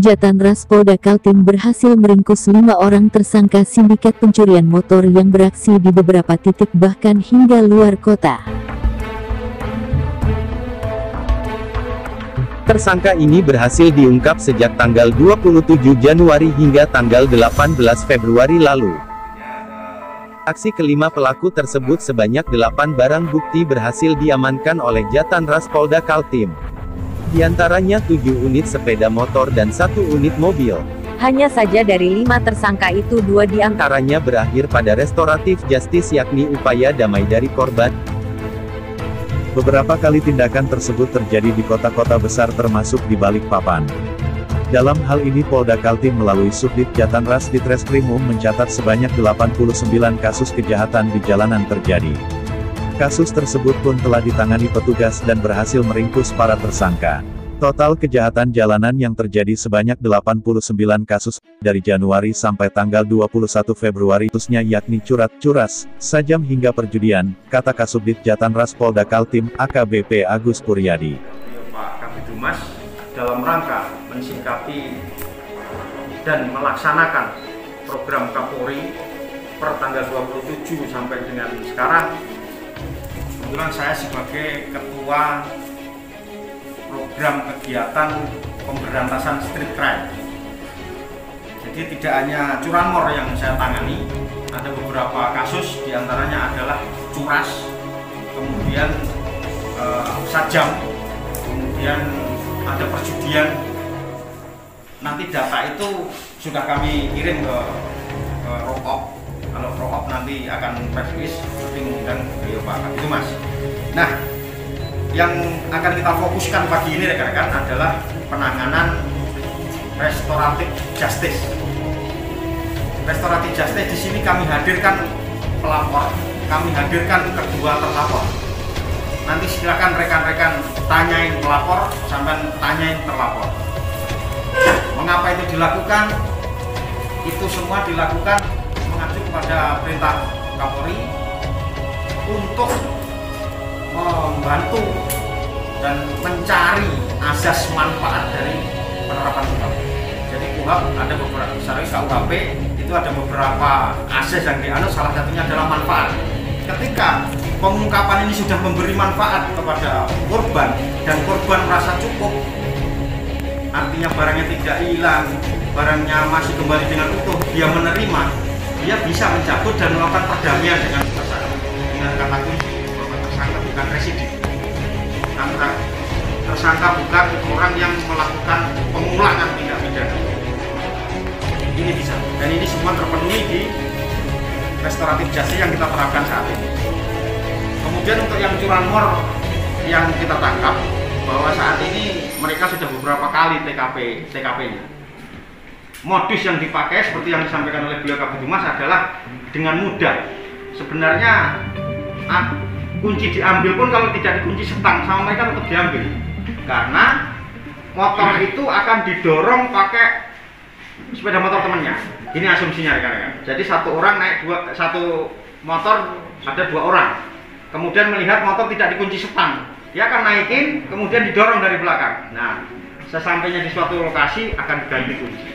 Jatanras Polda Kaltim berhasil meringkus 5 orang tersangka sindikat pencurian motor yang beraksi di beberapa titik bahkan hingga luar kota. Tersangka ini berhasil diungkap sejak tanggal 27 Januari hingga tanggal 18 Februari lalu. Aksi kelima pelaku tersebut sebanyak 8 barang bukti berhasil diamankan oleh Jatanras Polda Kaltim. Di antaranya 7 unit sepeda motor dan 1 unit mobil. Hanya saja dari 5 tersangka itu 2 diantaranya berakhir pada restoratif justice yakni upaya damai dari korban. Beberapa kali tindakan tersebut terjadi di kota-kota besar termasuk di Balikpapan. Dalam hal ini Polda Kaltim melalui Subdit Jatanras Ditreskrimum mencatat sebanyak 89 kasus kejahatan di jalanan terjadi. Kasus tersebut pun telah ditangani petugas dan berhasil meringkus para tersangka. Total kejahatan jalanan yang terjadi sebanyak 89 kasus, dari Januari sampai tanggal 21 Februari khususnya yakni curas, sajam hingga perjudian, kata Kasubdit Jatanras Polda Kaltim, AKBP Agus Puryadi. Pak Kabid-Humas dalam rangka mensikapi dan melaksanakan program Kapolri per tanggal 27 sampai dengan sekarang. Kebetulan saya sebagai ketua program kegiatan pemberantasan street crime. Jadi tidak hanya curanmor yang saya tangani, ada beberapa kasus diantaranya adalah curas, kemudian sajam, kemudian ada perjudian. Nanti data itu sudah kami kirim ke Roop. Kalau Roop nanti akan press release, nanti mengundang beliau Pak Kabid-Humas. Nah, yang akan kita fokuskan pagi ini rekan-rekan adalah penanganan restoratif justice. Restoratif justice di sini kami hadirkan pelapor, kami hadirkan kedua terlapor. Nanti silakan rekan-rekan tanyain pelapor sampai tanyain terlapor. Mengapa itu dilakukan? Itu semua dilakukan mengacu pada perintah Kapolri untuk membantu dan mencari asas manfaat dari penerapan KUHP. Jadi KUHP ada beberapa, misalnya KUHP itu ada beberapa asas yang dianut, salah satunya adalah manfaat. Ketika pengungkapan ini sudah memberi manfaat kepada korban dan korban merasa cukup, artinya barangnya tidak hilang, barangnya masih kembali dengan utuh, dia menerima, dia bisa mencabut dan melakukan perdamaian dengan tersangka. Dengan kata kunci, tersangka bukan residif. Tersangka bukan orang yang melakukan pengulangan tindak pidana. Ini bisa, dan ini semua terpenuhi di restoratif justice yang kita terapkan saat ini. Kemudian untuk yang curanmor yang kita tangkap, bahwa saat ini mereka sudah beberapa kali TKP-nya. Modus yang dipakai seperti yang disampaikan oleh beliau Kabid-Humas adalah dengan mudah. Sebenarnya kunci diambil pun kalau tidak dikunci setang sama mereka tetap diambil. Karena motor itu akan didorong pakai sepeda motor temannya. Ini asumsinya rekan-rekan. Jadi satu orang naik satu motor, ada 2 orang. Kemudian melihat motor tidak dikunci setang, dia akan naikin, kemudian didorong dari belakang. Nah, sesampainya di suatu lokasi akan diganti kunci.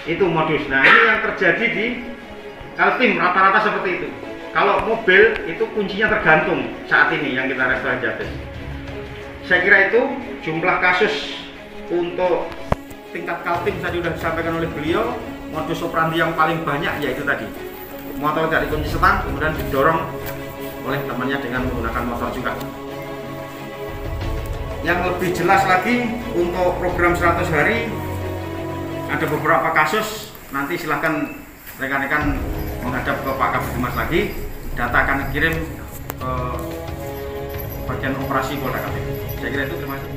Itu modus. Nah, ini yang terjadi di Kaltim rata-rata seperti itu. Kalau mobil itu kuncinya tergantung saat ini yang kita restoran justice. Saya kira itu jumlah kasus untuk tingkat Kaltim tadi sudah disampaikan oleh beliau. Modus operandi yang paling banyak yaitu tadi motor dari kunci setang kemudian didorong oleh temannya dengan menggunakan motor juga. Yang lebih jelas lagi untuk program 100 hari ada beberapa kasus, nanti silahkan rekan-rekan menghadap ke Pak Kabid-Humas lagi, data akan dikirim ke bagian operasi Polda Kaltim. Saya kira itu, terima kasih.